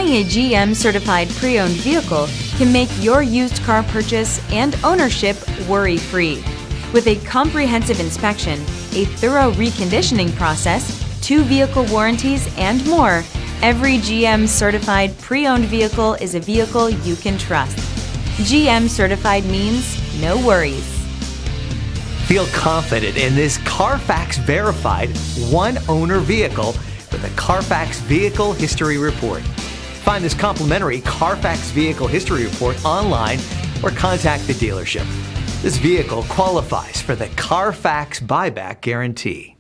Buying a GM certified pre-owned vehicle can make your used car purchase and ownership worry-free. With a comprehensive inspection, a thorough reconditioning process, 2 vehicle warranties, and more, every GM certified pre-owned vehicle is a vehicle you can trust. GM certified means no worries. Feel confident in this Carfax verified one-owner vehicle with a Carfax Vehicle History Report. Find this complimentary Carfax Vehicle History Report online or contact the dealership. This vehicle qualifies for the Carfax Buyback Guarantee.